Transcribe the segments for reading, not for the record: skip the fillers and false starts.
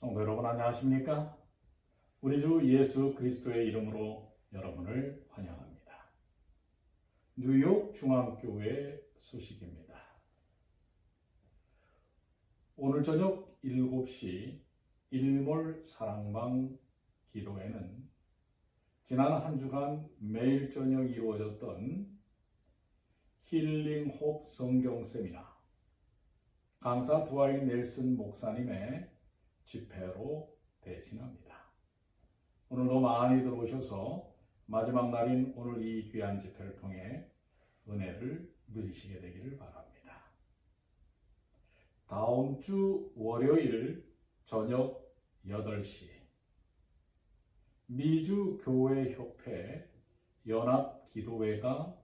성도 여러분 안녕하십니까? 우리 주 예수 그리스도의 이름으로 여러분을 환영합니다. 뉴욕 중앙교회 소식입니다. 오늘 저녁 7시 일몰 사랑방 기도회는 지난 한 주간 매일 저녁 이루어졌던 힐링홉 성경 세미나 강사 드와인 넬슨 목사님의 집회로 대신합니다. 오늘도 많이 들어오셔서 마지막 날인 오늘 이 귀한 집회를 통해 은혜를 누리시게 되기를 바랍니다. 다음 주 월요일 저녁 8시 미주교회협회 연합기도회가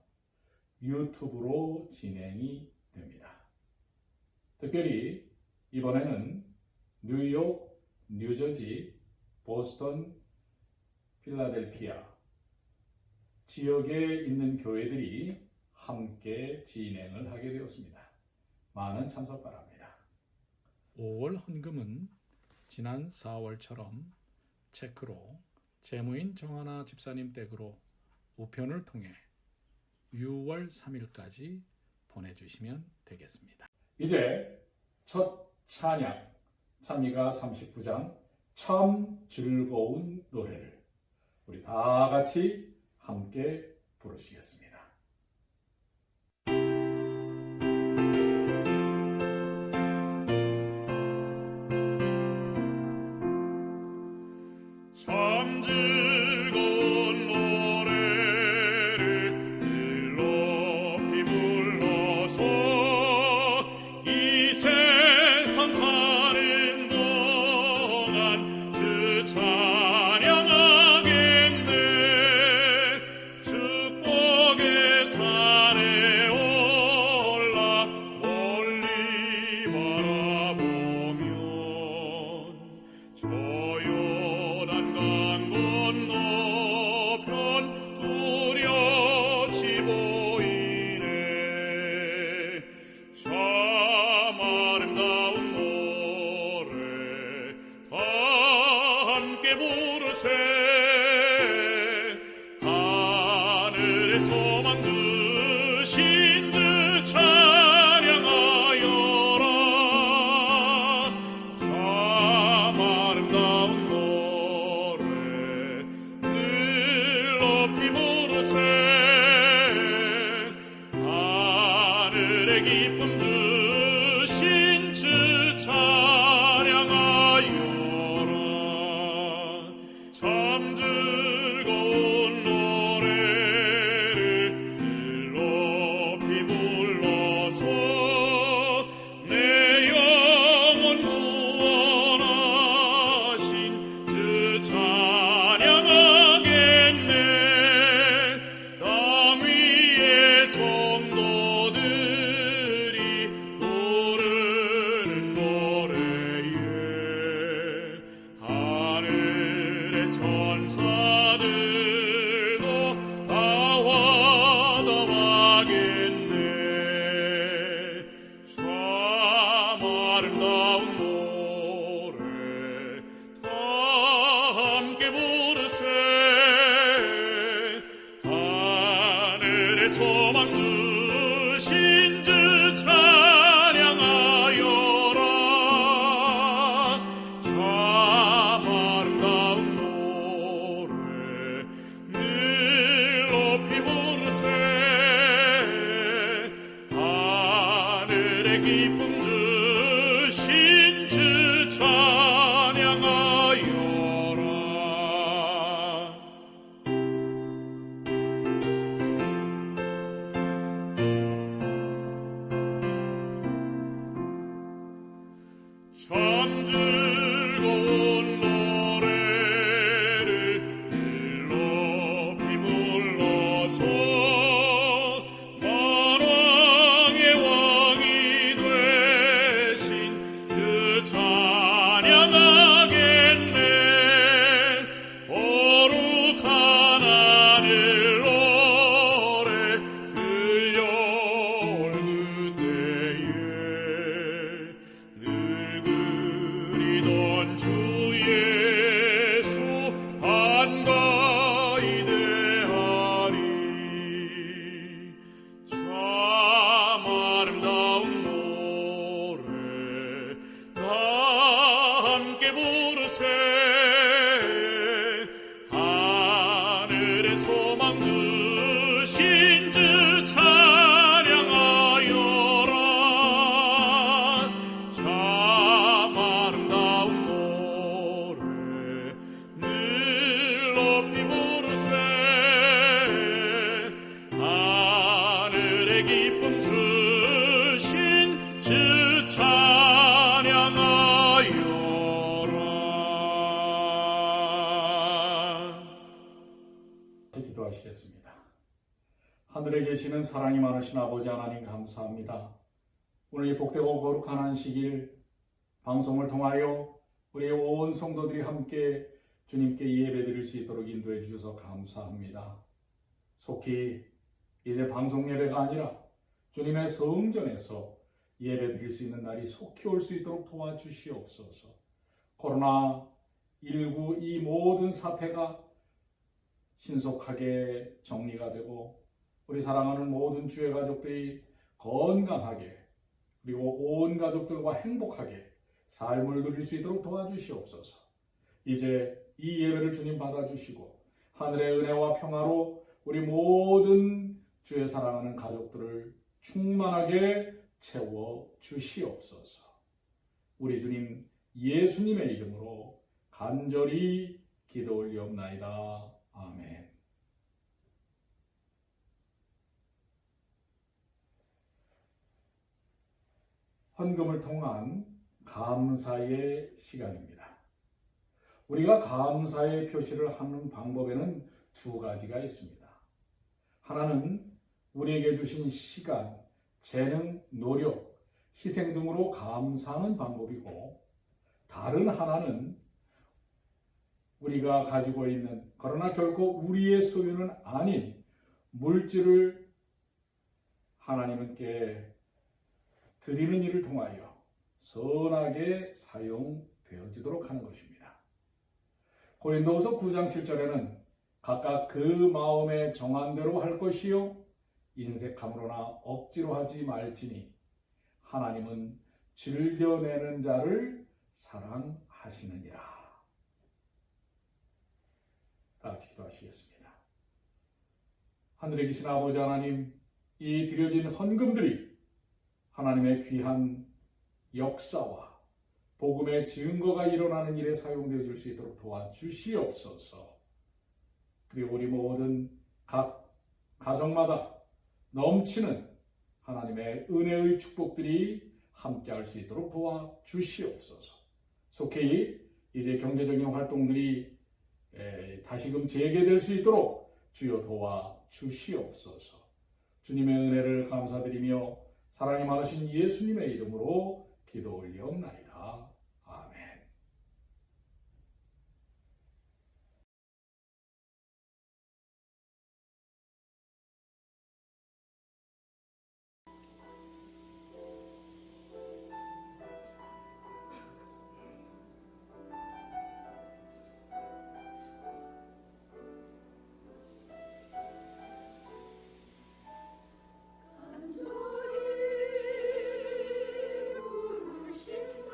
유튜브로 진행이 됩니다. 특별히 이번에는 뉴욕, 뉴저지, 보스턴, 필라델피아 지역에 있는 교회들이 함께 진행을 하게 되었습니다. 많은 참석 바랍니다. 5월 헌금은 지난 4월처럼 체크로 재무인 정하나 집사님 댁으로 우편을 통해 6월 3일까지 보내주시면 되겠습니다. 이제 첫 찬양 찬미가 39장 참 즐거운 노래를 우리 다 같이 함께 부르시겠습니다. 참 즐거운 노래를 늘 높이 불러서 이 세상 사는 동안 주 찬양하겠네. 축복의 산에 올라 멀리 바라보면 조용한 강 건너편 뚜렷이 보이네. 참 아름다운 노래 다 함께 부르세. 하늘의 소망 주신 주 찬양하여라. 참 아름다운 노래 늘 높이 부르세. 하늘의 기쁨 주신 주 찬양하여라. 참 즐거운 노래를 늘 높이 불러서 내 영혼 구원하신 주 찬양하겠네. 땅 위의 성도들이 부르는 노래에 하늘의 천사들도 다 화답하겠네. 참 아름다운 노래 다 함께 부르세. 하늘의 소망 주신 주 찬양하여라. 참 아름다운 노래 늘 높이 부르세. 하늘의 기쁨 주신 주 찬양하여라. 참 즐거운 노래를 늘 높이 불러서 만왕의 왕이 되신 주 찬양하겠네. 거룩한 하늘 노래 들려올 그때에 늘 그리던 주 예수 반가이 대하리. 참 아름다운 노래 다 함께 부르세. 하늘의 소망 주신 주 찬양하여라. 참 아름다운 노래 늘 높이 부르세. 하늘의 기쁨 주신 주 찬양하여라. 기도하시겠습니다. 하늘에 계시는 사랑이 많으신 아버지 하나님 감사합니다. 오늘 이 복되고 거룩한 안식일 방송을 통하여 우리 온 성도들이 함께 주님께 예배드릴 수 있도록 인도해 주셔서 감사합니다. 속히 이제 방송 예배가 아니라 주님의 성전에서 예배드릴 수 있는 날이 속히 올 수 있도록 도와주시옵소서. 코로나19 이 모든 사태가 신속하게 정리가 되고 우리 사랑하는 모든 주의 가족들이 건강하게 그리고 온 가족들과 행복하게 삶을 누릴 수 있도록 도와주시옵소서. 이제 이 예배를 주님 받아주시고 하늘의 은혜와 평화로 우리 모든 주의 사랑하는 가족들을 충만하게 채워주시옵소서. 우리 주님 예수님의 이름으로 간절히 기도 올리옵나이다. 아멘. 헌금을 통한 감사의 시간입니다. 우리가 감사의 표시를 하는 방법에는 두 가지가 있습니다. 하나는 우리에게 주신 시간, 재능, 노력, 희생 등으로 감사하는 방법이고, 다른 하나는 우리가 가지고 있는 그러나 결코 우리의 소유는 아닌 물질을 하나님께 드리는 일을 통하여 선하게 사용되어지도록 하는 것입니다. 고린도후서 9장 7절에는 각각 그 마음에 정한 대로 할 것이요 인색함으로나 억지로 하지 말지니 하나님은 즐겨내는 자를 사랑하시느니라. 다 같이 기도하시겠습니다. 하늘에 계신 아버지 하나님, 이 드려진 헌금들이 하나님의 귀한 역사와 복음의 증거가 일어나는 일에 사용되어질 수 있도록 도와주시옵소서. 그리고 우리 모든 각 가정마다 넘치는 하나님의 은혜의 축복들이 함께할 수 있도록 도와주시옵소서. 속히 이제 경제적인 활동들이 다시금 재개될 수 있도록 주여 도와주시옵소서. 주님의 은혜를 감사드리며 사랑이 많으신 예수님의 이름으로 기도 올리옵나이다. 아멘. 간절히 부르신다.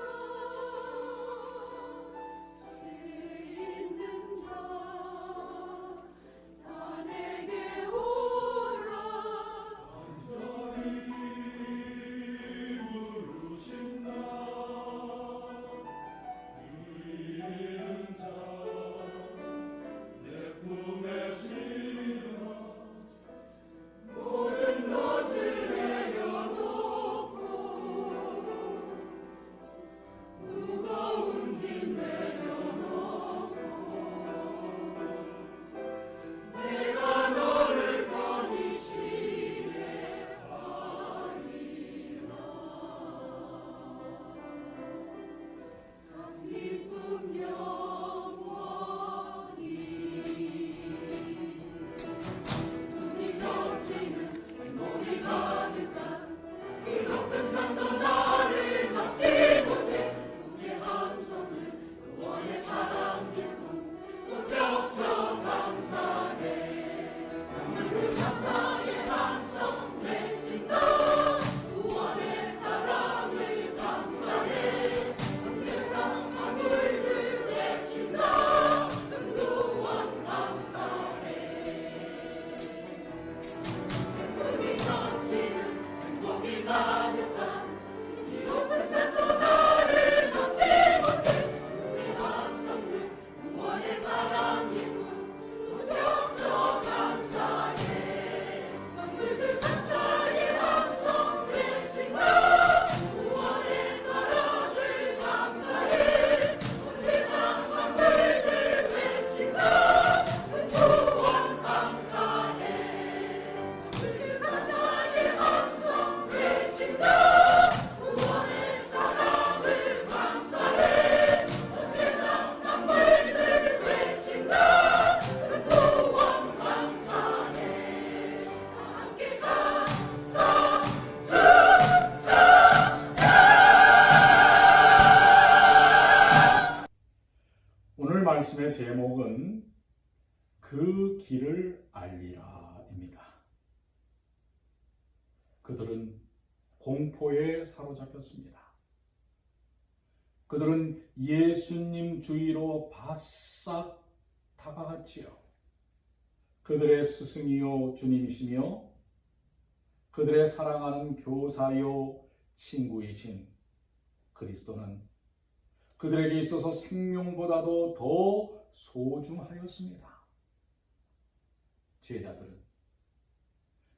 말씀의 제목은 그 길을 알리라입니다. 그들은 공포에 사로잡혔습니다. 그들은 예수님 주위로 바싹 다가갔지요. 그들의 스승이요 주님이시며 그들의 사랑하는 교사요 친구이신 그리스도는 그들에게 있어서 생명보다도 더 소중하였습니다. 제자들은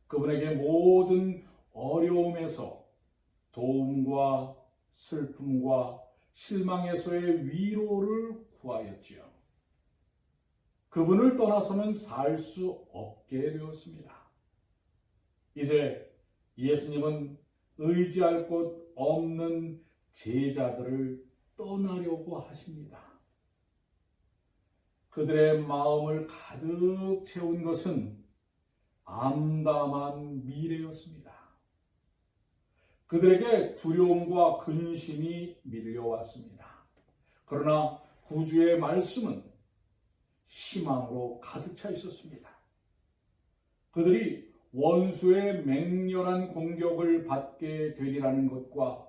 그분에게 모든 어려움에서 도움과 슬픔과 실망에서의 위로를 구하였지요. 그분을 떠나서는 살 수 없게 되었습니다. 이제 예수님은 의지할 곳 없는 제자들을 떠나려고 하십니다. 그들의 마음을 가득 채운 것은 암담한 미래였습니다. 그들에게 두려움과 근심이 밀려왔습니다. 그러나 구주의 말씀은 희망으로 가득 차 있었습니다. 그들이 원수의 맹렬한 공격을 받게 되리라는 것과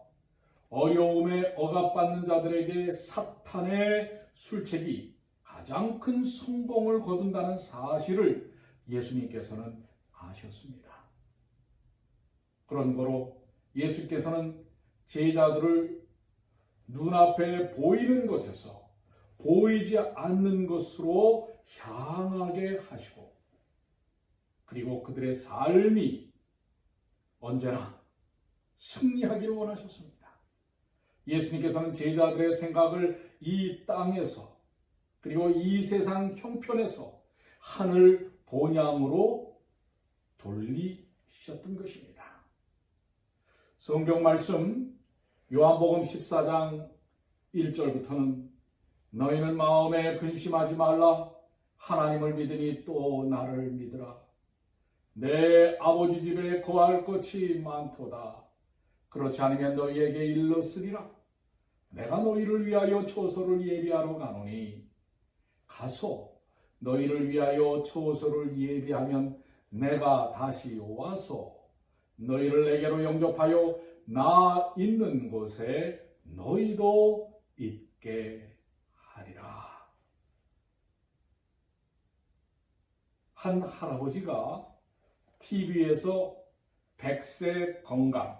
어려움에 억압받는 자들에게 사탄의 술책이 가장 큰 성공을 거둔다는 사실을 예수님께서는 아셨습니다. 그런 거로 예수께서는 제자들을 눈앞에 보이는 것에서 보이지 않는 것으로 향하게 하시고 그리고 그들의 삶이 언제나 승리하기를 원하셨습니다. 예수님께서는 제자들의 생각을 이 땅에서 그리고 이 세상 형편에서 하늘 본향으로 돌리셨던 것입니다. 성경 말씀 요한복음 14장 1절부터는 너희는 마음에 근심하지 말라 하나님을 믿으니 또 나를 믿으라. 내 아버지 집에 거할 것이 많도다. 그렇지 않으면 너희에게 일렀으리라. 내가 너희를 위하여 처소를 예비하러 가노니 가서 너희를 위하여 처소를 예비하면 내가 다시 와서 너희를 내게로 영접하여 나 있는 곳에 너희도 있게 하리라. 한 할아버지가 TV에서 100세 건강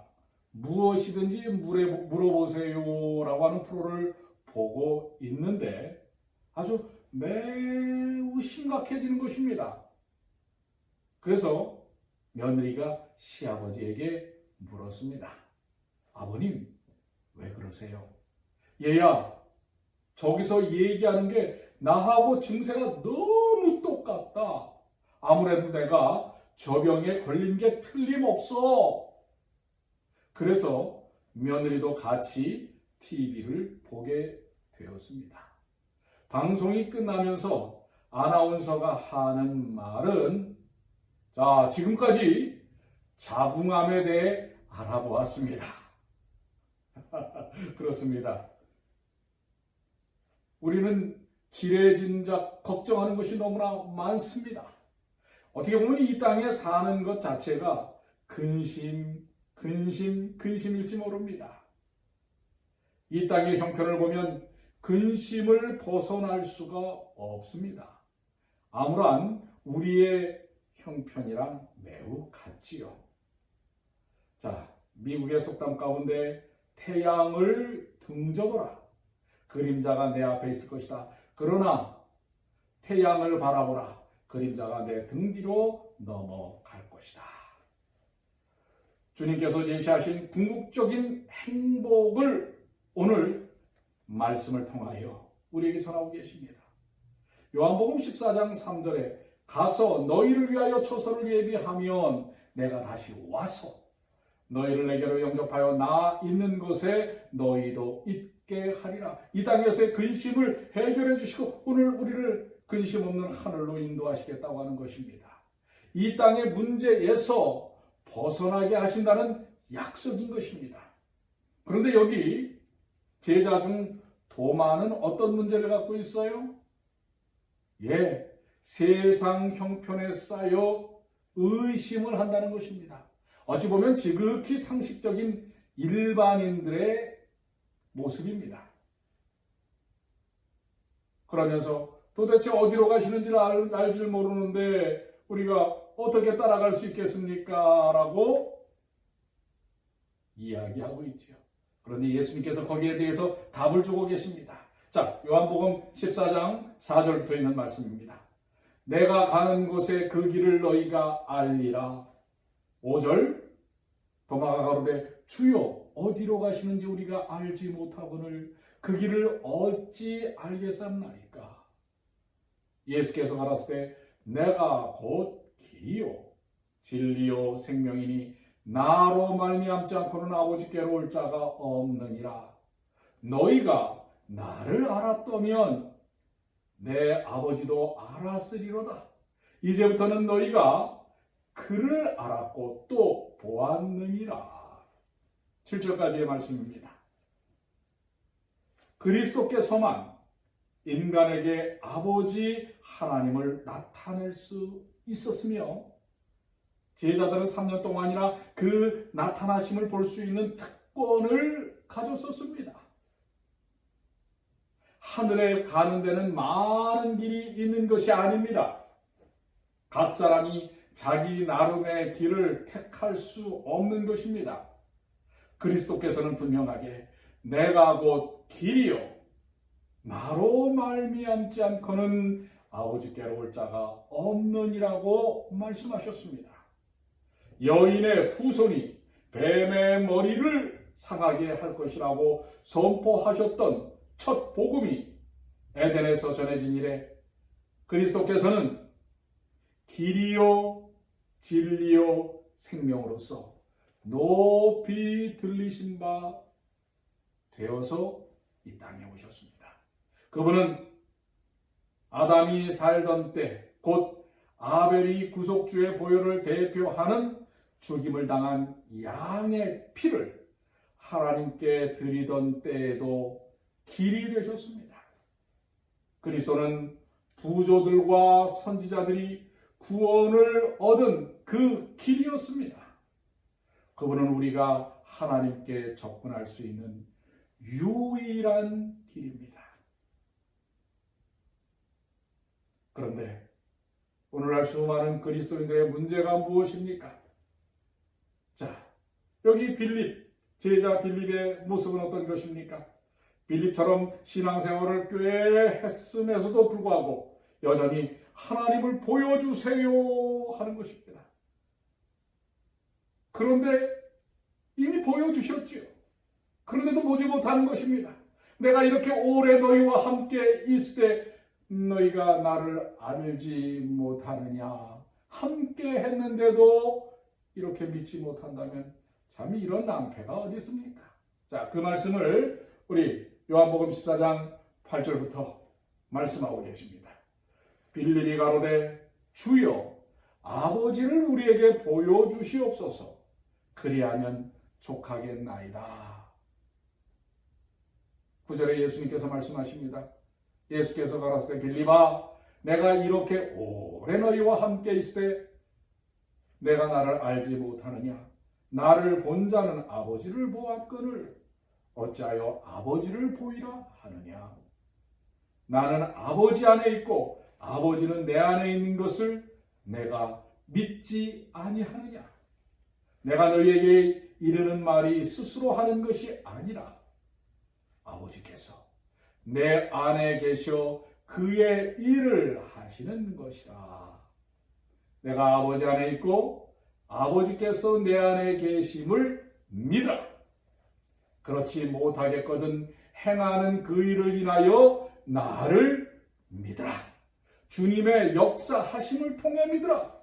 무엇이든지 물어보세요라고 하는 프로를 보고 있는데 아주 매우 심각해지는 것입니다. 그래서 며느리가 시아버지에게 물었습니다. 아버님, 왜 그러세요? 얘야, 저기서 얘기하는 게 나하고 증세가 너무 똑같다. 아무래도 내가 저 병에 걸린 게 틀림없어. 그래서 며느리도 같이 TV를 보게 되었습니다. 방송이 끝나면서 아나운서가 하는 말은 자, 지금까지 자궁암에 대해 알아보았습니다. 그렇습니다. 우리는 지레짐작 걱정하는 것이 너무나 많습니다. 어떻게 보면 이 땅에 사는 것 자체가 근심일지 모릅니다. 이 땅의 형편을 보면 근심을 벗어날 수가 없습니다. 아무런 우리의 형편이랑 매우 같지요. 자, 미국의 속담 가운데 태양을 등져보라. 그림자가 내 앞에 있을 것이다. 그러나 태양을 바라보라. 그림자가 내 등 뒤로 넘어갈 것이다. 주님께서 제시하신 궁극적인 행복을 오늘 말씀을 통하여 우리에게 전하고 계십니다. 요한복음 14장 3절에 가서 너희를 위하여 처소를 예비하면 내가 다시 와서 너희를 내게로 영접하여 나 있는 곳에 너희도 있게 하리라. 이 땅에서의 근심을 해결해 주시고 오늘 우리를 근심 없는 하늘로 인도하시겠다고 하는 것입니다. 이 땅의 문제에서 벗어나게 하신다는 약속인 것입니다. 그런데 여기 제자 중 도마는 어떤 문제를 갖고 있어요? 세상 형편에 쌓여 의심을 한다는 것입니다. 어찌 보면 지극히 상식적인 일반인들의 모습입니다. 그러면서 도대체 어디로 가시는지를 알지 모르는데 우리가 어떻게 따라갈 수 있겠습니까? 라고 이야기하고 있죠. 그런데 예수님께서 거기에 대해서 답을 주고 계십니다. 자, 요한복음 14장 4절부터 있는 말씀입니다. 내가 가는 곳에 그 길을 너희가 알리라. 5절 도마가 가로되 주여 어디로 가시는지 우리가 알지 못하거늘 그 길을 어찌 알겠사옵나이까. 예수께서 가라사대 때 내가 곧 길이요 진리요 생명이니 나로 말미암지 않고는 아버지께로 올 자가 없느니라. 너희가 나를 알았다면 내 아버지도 알았으리로다. 이제부터는 너희가 그를 알았고 또 보았느니라. 7절까지의 말씀입니다. 그리스도께서만 인간에게 아버지 하나님을 나타낼 수 있었으며 제자들은 3년 동안이나 그 나타나심을 볼 수 있는 특권을 가졌었습니다. 하늘에 가는 데는 많은 길이 있는 것이 아닙니다. 각 사람이 자기 나름의 길을 택할 수 없는 것입니다. 그리스도께서는 분명하게 내가 곧 길이요 나로 말미암지 않고는 아버지께로 올 자가 없느니라고 말씀하셨습니다. 여인의 후손이 뱀의 머리를 상하게 할 것이라고 선포하셨던 첫 복음이 에덴에서 전해진 이래 그리스도께서는 길이요 진리요 생명으로서 높이 들리신 바 되어서 이 땅에 오셨습니다. 그분은 아담이 살던 때 곧 아벨이 구속주의 보혈을 대표하는 죽임을 당한 양의 피를 하나님께 드리던 때에도 길이 되셨습니다. 그리스도는 부조들과 선지자들이 구원을 얻은 그 길이었습니다. 그분은 우리가 하나님께 접근할 수 있는 유일한 길입니다. 그런데 오늘날 수많은 그리스도인들의 문제가 무엇입니까? 자, 여기 빌립, 제자 빌립의 모습은 어떤 것입니까? 빌립처럼 신앙생활을 꽤 했음에서도 불구하고 여전히 하나님을 보여주세요 하는 것입니다. 그런데 이미 보여주셨지요. 그런데도 보지 못하는 것입니다. 내가 이렇게 오래 너희와 함께 있을 때 너희가 나를 알지 못하느냐. 함께 했는데도 이렇게 믿지 못한다면 참 이런 낭패가 어디 있습니까? 자, 그 말씀을 우리 요한복음 14장 8절부터 말씀하고 계십니다. 빌립이 가로되 주여 아버지를 우리에게 보여주시옵소서. 그리하면 족하겠나이다. 9절에 예수님께서 말씀하십니다. 예수께서 가라사대 빌립아 내가 이렇게 오래 너희와 함께 있을 때 내가 나를 알지 못하느냐. 나를 본 자는 아버지를 보았거늘 어찌하여 아버지를 보이라 하느냐. 나는 아버지 안에 있고 아버지는 내 안에 있는 것을 내가 믿지 아니하느냐. 내가 너희에게 이르는 말이 스스로 하는 것이 아니라 아버지께서 내 안에 계셔 그의 일을 하시는 것이라. 내가 아버지 안에 있고 아버지께서 내 안에 계심을 믿으라. 그렇지 못하겠거든 행하는 그 일을 인하여 나를 믿으라. 주님의 역사하심을 통해 믿으라.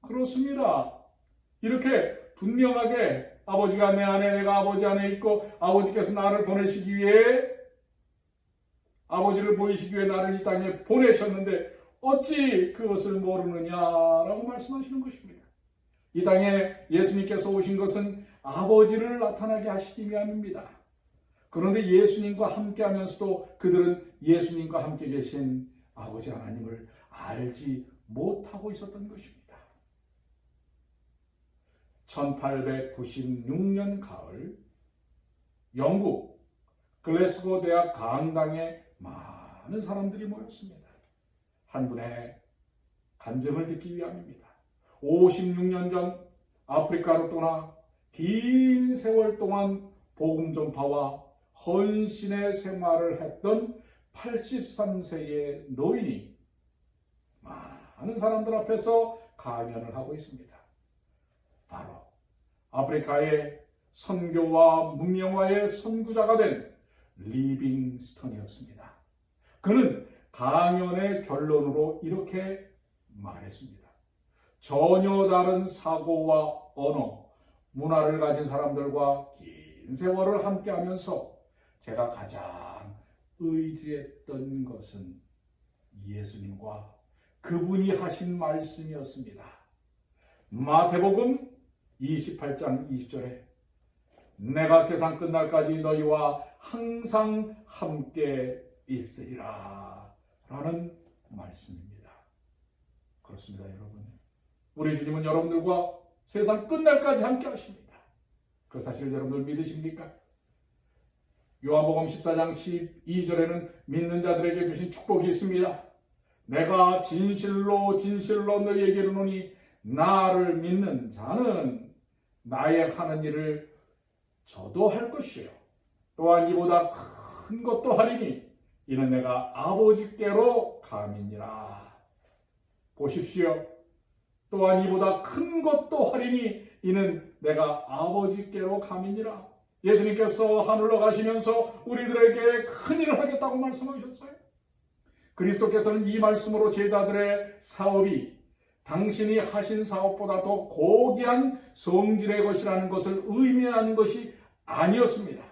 그렇습니다. 이렇게 분명하게 아버지가 내 안에 내가 아버지 안에 있고 아버지께서 나를 보내시기 위해 아버지를 보이시기 위해 나를 이 땅에 보내셨는데 어찌 그것을 모르느냐라고 말씀하시는 것입니다. 이 땅에 예수님께서 오신 것은 아버지를 나타나게 하시기 위함입니다. 그런데 예수님과 함께 하면서도 그들은 예수님과 함께 계신 아버지 하나님을 알지 못하고 있었던 것입니다. 1896년 가을 영국 글래스고 대학 강당에 많은 사람들이 모였습니다. 한 분의 간증을 듣기 위함입니다. 56년 전 아프리카로 떠나 긴 세월 동안 복음 전파와 헌신의 생활을 했던 83세의 노인이 많은 사람들 앞에서 강연을 하고 있습니다. 바로 아프리카의 선교와 문명화의 선구자가 된 리빙스턴이었습니다. 그는 강연의 결론으로 이렇게 말했습니다. 전혀 다른 사고와 언어, 문화를 가진 사람들과 긴 세월을 함께하면서 제가 가장 의지했던 것은 예수님과 그분이 하신 말씀이었습니다. 마태복음 28장 20절에 내가 세상 끝날까지 너희와 항상 함께 있으리라 라는 말씀입니다. 그렇습니다, 여러분. 우리 주님은 여러분들과 세상 끝날까지 함께 하십니다. 그 사실 여러분들 믿으십니까? 요한복음 14장 12절에는 믿는 자들에게 주신 축복이 있습니다. 내가 진실로 진실로 너희에게 이르노니 나를 믿는 자는 나의 하는 일을 저도 할 것이요 또한 이보다 큰 것도 하리니 이는 내가 아버지께로 감이니라. 보십시오. 또한 이보다 큰 것도 하리니 이는 내가 아버지께로 감이니라. 예수님께서 하늘로 가시면서 우리들에게 큰 일을 하겠다고 말씀하셨어요. 그리스도께서는 이 말씀으로 제자들의 사업이 당신이 하신 사업보다 더 고귀한 성질의 것이라는 것을 의미하는 것이 아니었습니다.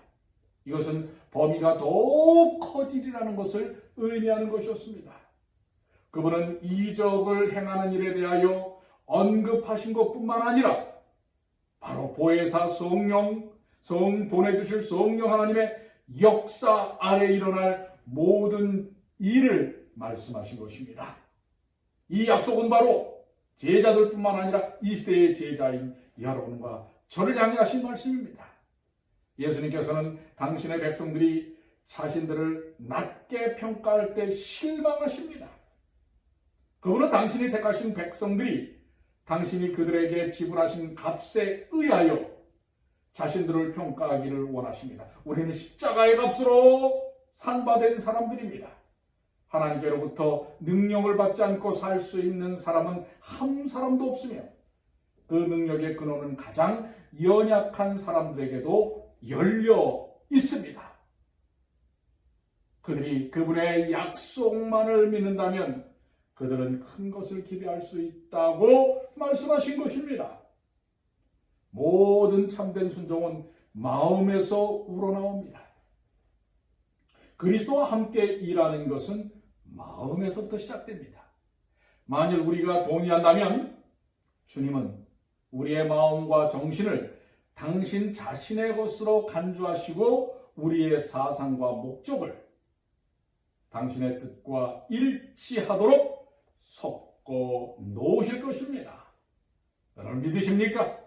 이것은 범위가 더욱 커지리라는 것을 의미하는 것이었습니다. 그분은 이적을 행하는 일에 대하여 언급하신 것뿐만 아니라 바로 보혜사 성령, 보내주실 성령 하나님의 역사 아래 일어날 모든 일을 말씀하신 것입니다. 이 약속은 바로 제자들뿐만 아니라 이 시대의 제자인 여러분과 저를 향해 하신 말씀입니다. 예수님께서는 당신의 백성들이 자신들을 낮게 평가할 때 실망하십니다. 그분은 당신이 택하신 백성들이 당신이 그들에게 지불하신 값에 의하여 자신들을 평가하기를 원하십니다. 우리는 십자가의 값으로 산바된 사람들입니다. 하나님께로부터 능력을 받지 않고 살 수 있는 사람은 한 사람도 없으며 그 능력의 근원은 가장 연약한 사람들에게도 열려 있습니다. 그들이 그분의 약속만을 믿는다면 그들은 큰 것을 기대할 수 있다고 말씀하신 것입니다. 모든 참된 순종은 마음에서 우러나옵니다. 그리스도와 함께 일하는 것은 마음에서부터 시작됩니다. 만일 우리가 동의한다면 주님은 우리의 마음과 정신을 당신 자신의 것으로 간주하시고 우리의 사상과 목적을 당신의 뜻과 일치하도록 섞어 놓으실 것입니다. 여러분 믿으십니까?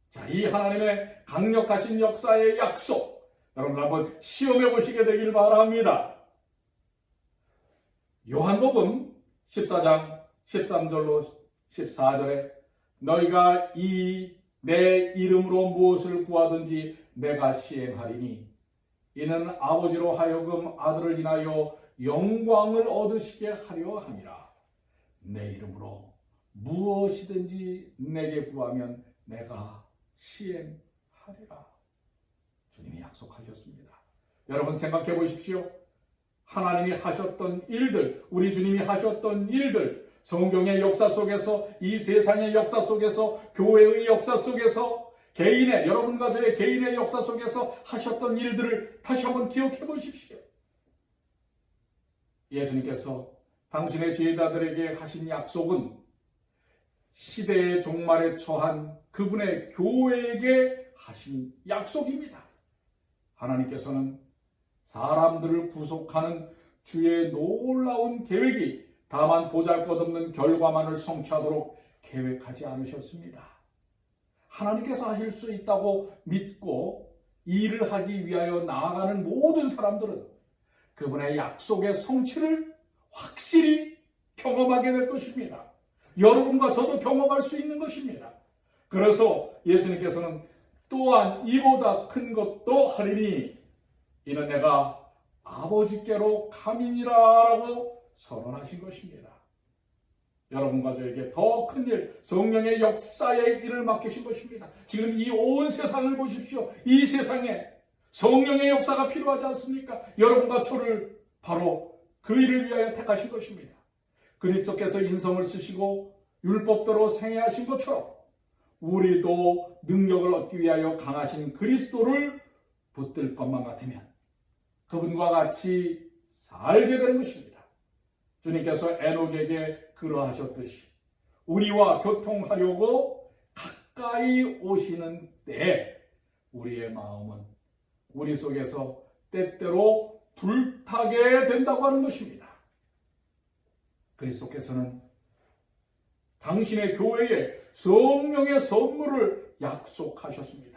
자, 이 하나님의 강력하신 역사의 약속 여러분 한번 시험해 보시게 되길 바랍니다. 요한복음 14장 13절로 14절에 너희가 내 이름으로 무엇을 구하든지 내가 시행하리니 이는 아버지로 하여금 아들을 인하여 영광을 얻으시게 하려 함이라. 내 이름으로 무엇이든지 내게 구하면 내가 시행하리라. 주님이 약속하셨습니다. 여러분 생각해 보십시오. 하나님이 하셨던 일들, 우리 주님이 하셨던 일들, 성경의 역사 속에서, 이 세상의 역사 속에서, 교회의 역사 속에서, 여러분과 저의 개인의 역사 속에서 하셨던 일들을 다시 한번 기억해 보십시오. 예수님께서 당신의 제자들에게 하신 약속은 시대의 종말에 처한 그분의 교회에게 하신 약속입니다. 하나님께서는 사람들을 구속하는 주의 놀라운 계획이 다만 보잘것없는 결과만을 성취하도록 계획하지 않으셨습니다. 하나님께서 하실 수 있다고 믿고 일을 하기 위하여 나아가는 모든 사람들은 그분의 약속의 성취를 확실히 경험하게 될 것입니다. 여러분과 저도 경험할 수 있는 것입니다. 그래서 예수님께서는 또한 이보다 큰 것도 하리니 이는 내가 아버지께로 감이니라 라고 선언하신 것입니다. 여러분과 저에게 더 큰 일, 성령의 역사의 일을 맡기신 것입니다. 지금 이 온 세상을 보십시오. 이 세상에 성령의 역사가 필요하지 않습니까? 여러분과 저를 바로 그 일을 위하여 택하신 것입니다. 그리스도께서 인성을 쓰시고 율법대로 생애하신 것처럼 우리도 능력을 얻기 위하여 강하신 그리스도를 붙들 것만 같으면 그분과 같이 살게 되는 것입니다. 주님께서 에녹에게 그러하셨듯이 우리와 교통하려고 가까이 오시는 때에 우리의 마음은 우리 속에서 때때로 불타게 된다고 하는 것입니다. 그리스도께서는 당신의 교회에 성령의 선물을 약속하셨습니다.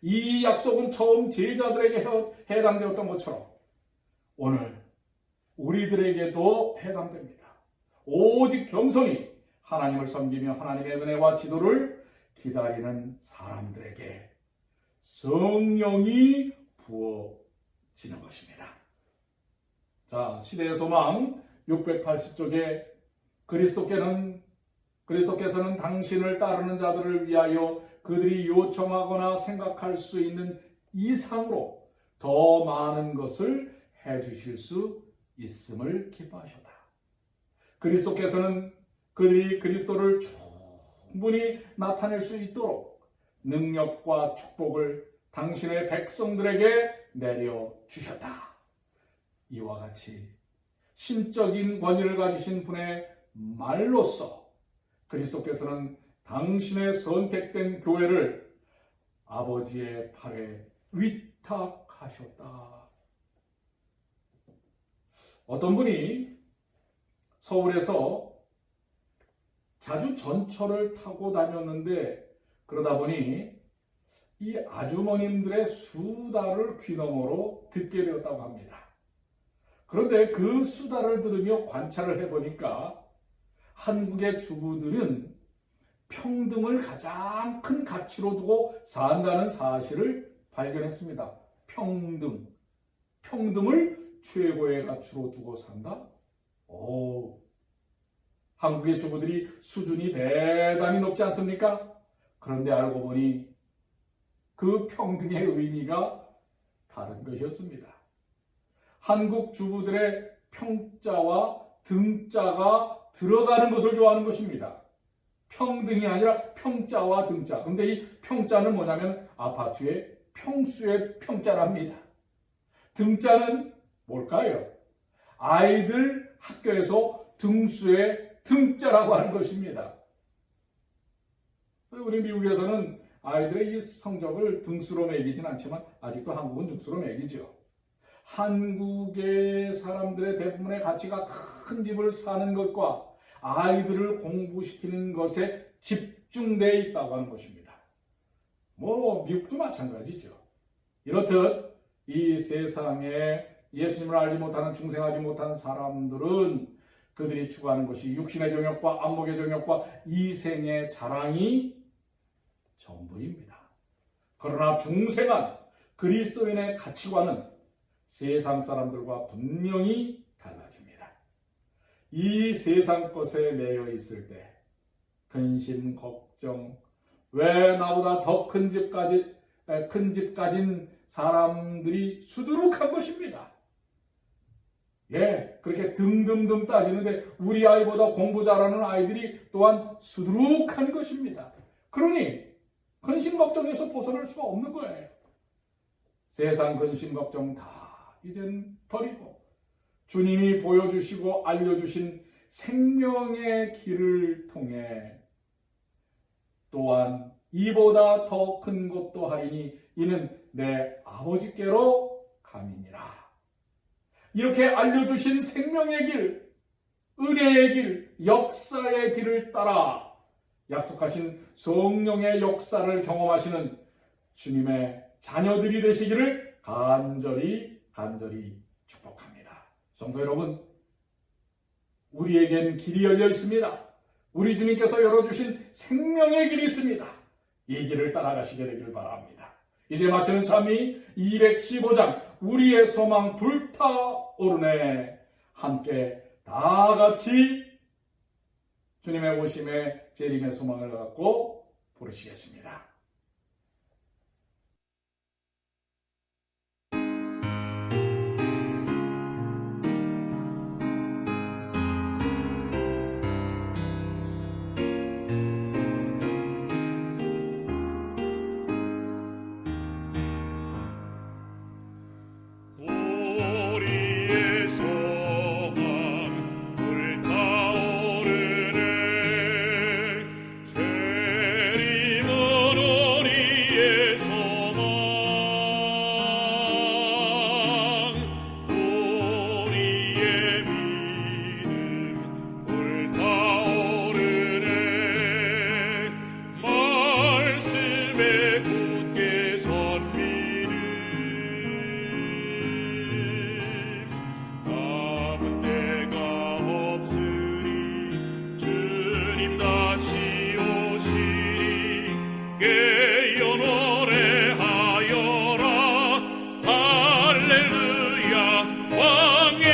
이 약속은 처음 제자들에게 해당되었던 것처럼 오늘 우리들에게도 해당됩니다. 오직 겸손히 하나님을 섬기며 하나님의 은혜와 지도를 기다리는 사람들에게 성령이 부어지는 것입니다. 자, 시대의 소망 680쪽에 그리스도께서는 당신을 따르는 자들을 위하여 그들이 요청하거나 생각할 수 있는 이상으로 더 많은 것을 해주실 수 있음을 기뻐하셨다. 그리스도께서는 그들이 그리스도를 충분히 나타낼 수 있도록 능력과 축복을 당신의 백성들에게 내려주셨다. 이와 같이 신적인 권위를 가지신 분의 말로써 그리스도께서는 당신의 선택된 교회를 아버지의 팔에 위탁하셨다. 어떤 분이 서울에서 자주 전철을 타고 다녔는데 그러다 보니 이 아주머님들의 수다를 귀너머로 듣게 되었다고 합니다. 그런데 그 수다를 들으며 관찰을 해보니까 한국의 주부들은 평등을 가장 큰 가치로 두고 산다는 사실을 발견했습니다. 평등을 최고의 가치로 두고 산다? 한국의 주부들이 수준이 대단히 높지 않습니까? 그런데 알고 보니 그 평등의 의미가 다른 것이었습니다. 한국 주부들의 평자와 등자가 들어가는 것을 좋아하는 것입니다. 평등이 아니라 평자와 등자. 그런데 이 평자는 뭐냐면 아파트의 평수의 평자랍니다. 등자는 뭘까요? 아이들 학교에서 등수의 등자라고 하는 것입니다. 우리 미국에서는 아이들의 이 성적을 등수로 매기진 않지만 아직도 한국은 등수로 매기죠. 한국의 사람들의 대부분의 가치가 큰 집을 사는 것과 아이들을 공부시키는 것에 집중되어 있다고 하는 것입니다. 미국도 마찬가지죠. 이렇듯 이 세상에 예수님을 알지 못하는 중생하지 못한 사람들은 그들이 추구하는 것이 육신의 정욕과 안목의 정욕과 이생의 자랑이 전부입니다. 그러나 중생한 그리스도인의 가치관은 세상 사람들과 분명히 달라집니다. 이 세상 것에 매여 있을 때 근심, 걱정, 왜 나보다 더 큰 집 가진 사람들이 수두룩한 것입니다. 그렇게 등등등 따지는데 우리 아이보다 공부 잘하는 아이들이 또한 수두룩한 것입니다. 그러니 근심 걱정에서 벗어날 수가 없는 거예요. 세상 근심 걱정 다 이젠 버리고 주님이 보여주시고 알려주신 생명의 길을 통해 또한 이보다 더 큰 것도 하리니 이는 내 아버지께로 감이니라. 이렇게 알려주신 생명의 길, 은혜의 길, 역사의 길을 따라 약속하신 성령의 역사를 경험하시는 주님의 자녀들이 되시기를 간절히 축복합니다. 성도 여러분, 우리에겐 길이 열려 있습니다. 우리 주님께서 열어주신 생명의 길이 있습니다. 이 길을 따라가시게 되기를 바랍니다. 이제 마치는 찬미 215장 우리의 소망 불타오르네, 함께 다 같이 주님의 오심에 재림의 소망을 갖고 부르시겠습니다. 우리의 소망 불타오르네 재림은 우리의 소망 우리의 믿음 불타오르네 말씀에 굳게 선 믿음 남은 때가 없으니 주님 다시 오시리 깨어 노래하여라 할렐루야 왕의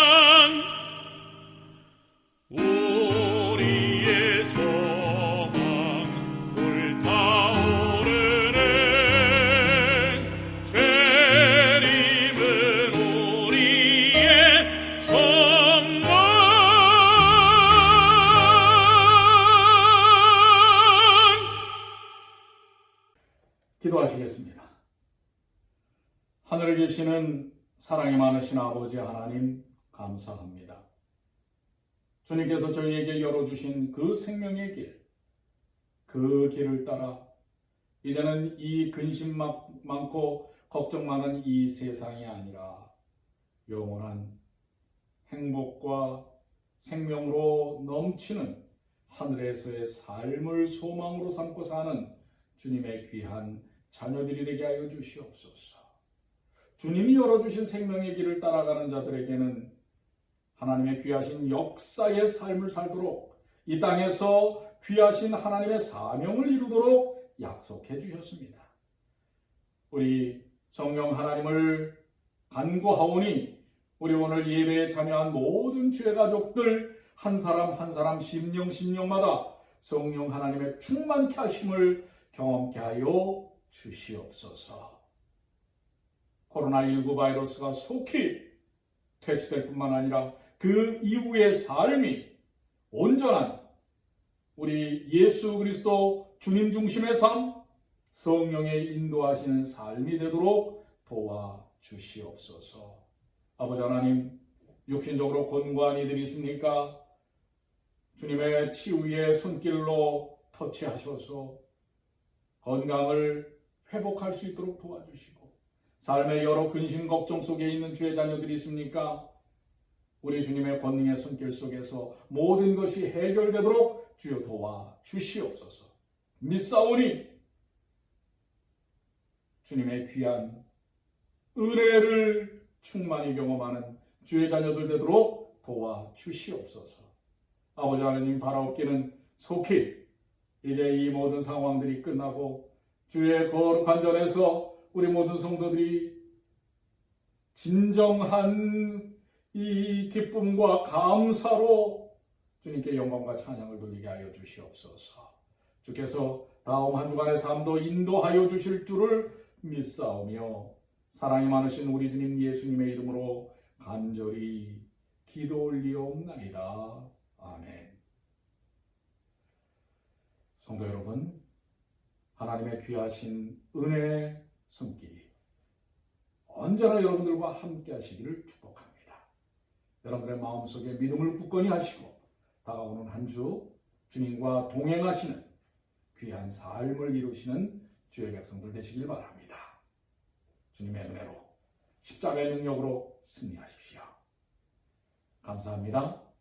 왕 우리의 소망 불타오르네 재림은 우리의 소망 기도하시겠습니다. 하늘에 계시는 사랑이 많으신 아버지 하나님, 감사합니다. 주님께서 저희에게 열어주신 그 생명의 길, 그 길을 따라 이제는 이 근심 많고 걱정 많은 이 세상이 아니라 영원한 행복과 생명으로 넘치는 하늘에서의 삶을 소망으로 삼고 사는 주님의 귀한 자녀들이 되게 하여 주시옵소서. 주님이 열어주신 생명의 길을 따라가는 자들에게는 하나님의 귀하신 역사의 삶을 살도록 이 땅에서 귀하신 하나님의 사명을 이루도록 약속해 주셨습니다. 우리 성령 하나님을 간구하오니 우리 오늘 예배에 참여한 모든 주의 가족들 한 사람 한 사람 심령마다 성령 하나님의 충만케 하심을 경험케 하여 주시옵소서. 코로나19 바이러스가 속히 퇴치될 뿐만 아니라 그 이후의 삶이 온전한 우리 예수 그리스도 주님 중심의 삶, 성령의 인도하시는 삶이 되도록 도와주시옵소서. 아버지 하나님, 육신적으로 권고한 이들이 있습니까? 주님의 치유의 손길로 터치하셔서 건강을 회복할 수 있도록 도와주시고, 삶의 여러 근심 걱정 속에 있는 주의 자녀들이 있습니까? 우리 주님의 권능의 손길 속에서 모든 것이 해결되도록 주여 도와주시옵소서. 믿사오니 주님의 귀한 은혜를 충만히 경험하는 주의 자녀들 되도록 도와주시옵소서. 아버지 하나님, 바라옵기는 속히 이제 이 모든 상황들이 끝나고 주의 거룩한 전에서 우리 모든 성도들이 진정한 이 기쁨과 감사로 주님께 영광과 찬양을 돌리게 하여 주시옵소서. 주께서 다음 한 주간의 삶도 인도하여 주실 줄을 믿사오며 사랑이 많으신 우리 주님 예수님의 이름으로 간절히 기도 올리옵나이다. 아멘. 성도 여러분, 하나님의 귀하신 은혜의 손길이 언제나 여러분들과 함께 하시기를 축복합니다. 여러분들의 마음속에 믿음을 굳건히 하시고 다가오는 한 주 주님과 동행하시는 귀한 삶을 이루시는 주의 백성들 되시길 바랍니다. 주님의 은혜로 십자가의 능력으로 승리하십시오. 감사합니다.